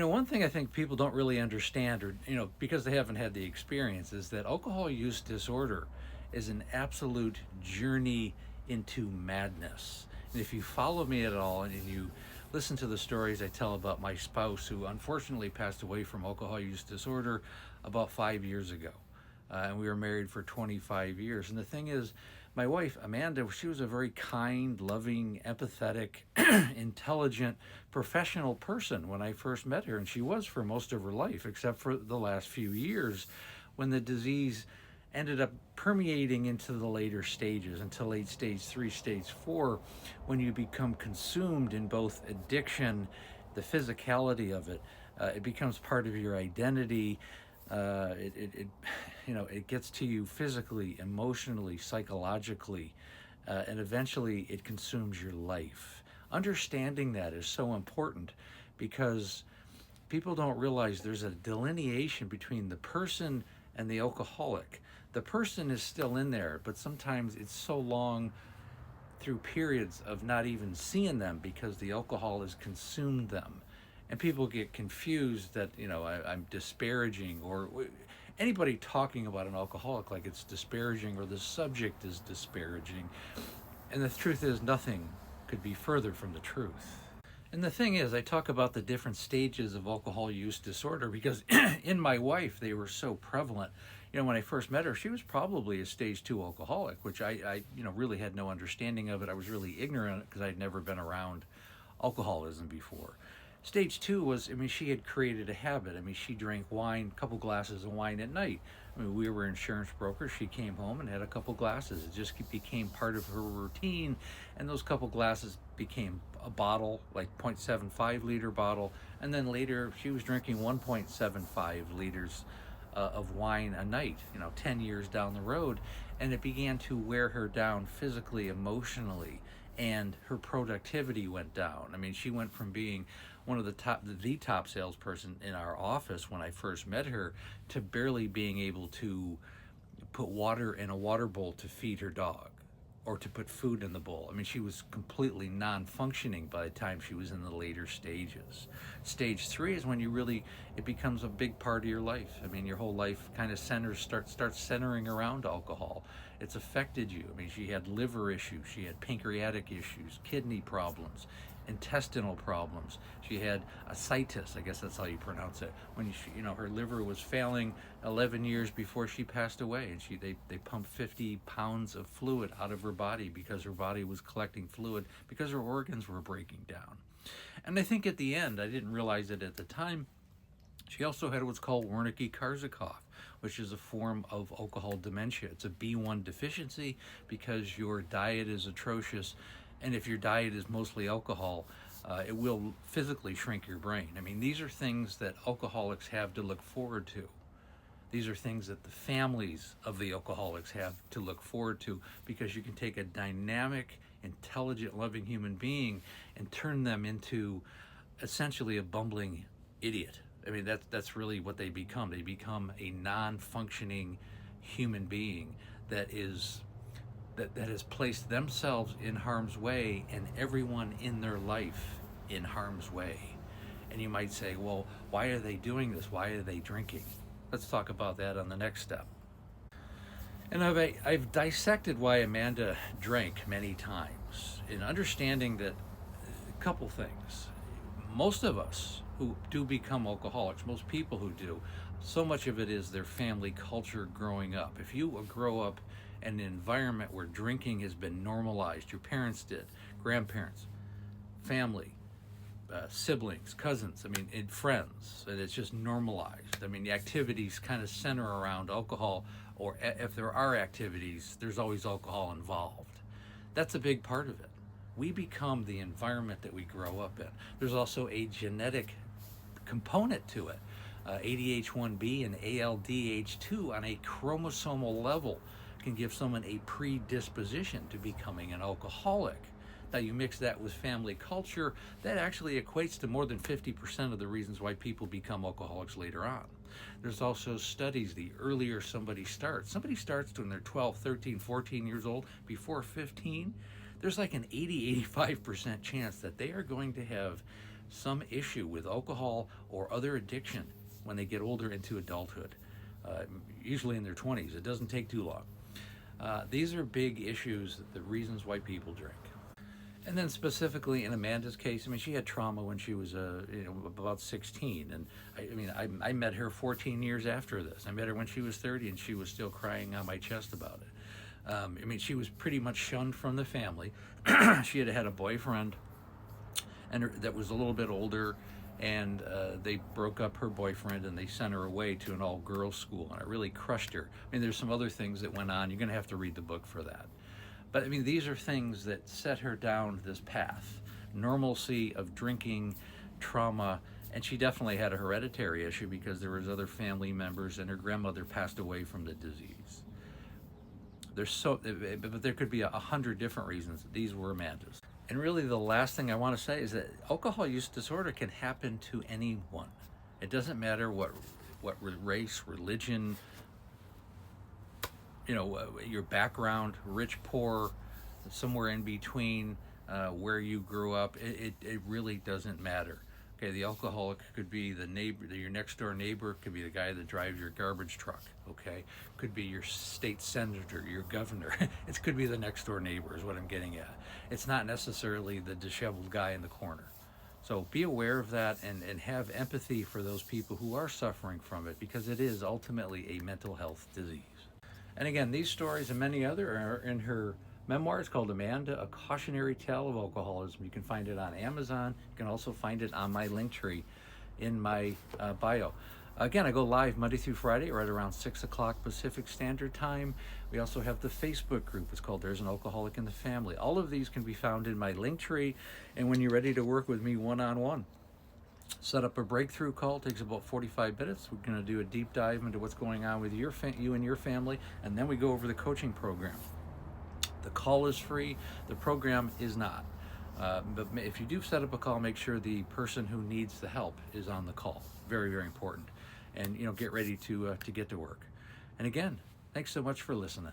One thing I think people don't really understand, or, because they haven't had the experience, is that alcohol use disorder is an absolute journey into madness. And if you follow me at all and you listen to the stories I tell about my spouse, who unfortunately passed away from alcohol use disorder about 5 years ago, and we were married for 25 years. And the thing is, my wife, Amanda, she was a very kind, loving, empathetic, intelligent, professional person when I first met her. And she was for most of her life, except for the last few years when the disease ended up permeating into the later stages, until late stage 3, stage 4, when you become consumed in both addiction, the physicality of it. It becomes part of your identity. It gets to you physically, emotionally, psychologically, and eventually it consumes your life. Understanding that is so important, because people don't realize there's a delineation between the person and the alcoholic. The person is still in there, but sometimes it's so long through periods of not even seeing them because the alcohol has consumed them. And people get confused that, I'm disparaging, or anybody talking about an alcoholic like it's disparaging, or the subject is disparaging. And the truth is, nothing could be further from the truth. And the thing is, I talk about the different stages of alcohol use disorder because in my wife, they were so prevalent. When I first met her, she was probably a stage 2 alcoholic, which I really had no understanding of it. I was really ignorant because I'd never been around alcoholism before. Stage 2 was, she had created a habit. She drank wine, a couple glasses of wine at night. We were insurance brokers. She came home and had a couple glasses. It just became part of her routine, and those couple glasses became a bottle, like 0.75 liter bottle, and then later she was drinking 1.75 liters of wine a night, 10 years down the road, and it began to wear her down physically, emotionally, and her productivity went down. She went from being one of the top salesperson in our office when I first met her, to barely being able to put water in a water bowl to feed her dog, or to put food in the bowl. She was completely non-functioning by the time she was in the later stages. Stage 3 is when it becomes a big part of your life. Your whole life kind of starts centering around alcohol. It's affected you. She had liver issues, she had pancreatic issues, kidney problems, intestinal problems. She had ascites, I guess that's how you pronounce it, when her liver was failing 11 years before she passed away, and they pumped 50 pounds of fluid out of her body because her body was collecting fluid because her organs were breaking down. And I think at the end, I didn't realize it at the time, she also had what's called Wernicke-Korsakoff, which is a form of alcohol dementia. It's a B1 deficiency because your diet is atrocious, and if your diet is mostly alcohol, it will physically shrink your brain. These are things that alcoholics have to look forward to. These are things that the families of the alcoholics have to look forward to, because you can take a dynamic, intelligent, loving human being and turn them into essentially a bumbling idiot. That's really what they become. They become a non-functioning human being that has placed themselves in harm's way and everyone in their life in harm's way. And you might say, well, why are they doing this? Why are they drinking? Let's talk about that on the next step. And I've dissected why Amanda drank many times, in understanding that a couple things. Most of us who do become alcoholics, most people who do, so much of it is their family culture growing up. If you grow up in an environment where drinking has been normalized, your parents did, grandparents, family, siblings, cousins, and friends, and it's just normalized. The activities kind of center around alcohol, or if there are activities, there's always alcohol involved. That's a big part of it. We become the environment that we grow up in. There's also a genetic component to it. ADH1B and ALDH2 on a chromosomal level can give someone a predisposition to becoming an alcoholic. Now you mix that with family culture, that actually equates to more than 50% of the reasons why people become alcoholics later on. There's also studies, the earlier somebody starts when they're 12, 13, 14 years old, before 15, there's like an 80-85% chance that they are going to have some issue with alcohol or other addiction when they get older into adulthood, usually in their 20s. It doesn't take too long. These are big issues, the reasons why people drink. And then specifically in Amanda's case, I mean, she had trauma when she was about 16. And I met her 14 years after this. I met her when she was 30, and she was still crying on my chest about it. I mean, she was pretty much shunned from the family. She had had a boyfriend that was a little bit older, and they broke up her boyfriend and they sent her away to an all-girls school, and it really crushed her. I mean, there's some other things that went on. You're going to have to read the book for that. But I mean, these are things that set her down this path. Normalcy of drinking, trauma, and she definitely had a hereditary issue because there was other family members, and her grandmother passed away from the disease. But there could be 100 different reasons. These were Amanda's. And really the last thing I want to say is that alcohol use disorder can happen to anyone. It doesn't matter what race, religion, your background, rich, poor, somewhere in between, where you grew up. It really doesn't matter. Okay, the alcoholic could be the neighbor, your next door neighbor, could be the guy that drives your garbage truck. Okay, could be your state senator, your governor. It could be the next door neighbor is what I'm getting at. It's not necessarily the disheveled guy in the corner. So be aware of that and have empathy for those people who are suffering from it, because it is ultimately a mental health disease. And again, these stories and many other are in her memoir. It's called Amanda, A Cautionary Tale of Alcoholism. You can find it on Amazon. You can also find it on my Linktree in my bio. Again, I go live Monday through Friday right around 6 o'clock Pacific Standard Time. We also have the Facebook group. It's called There's an Alcoholic in the Family. All of these can be found in my Linktree. And when you're ready to work with me one-on-one, set up a breakthrough call. It takes about 45 minutes. We're going to do a deep dive into what's going on with you and your family, and then we go over the coaching program. The call is free. The program is not. But if you do set up a call, make sure the person who needs the help is on the call. Very, very important. And get ready to get to work. And again, thanks so much for listening.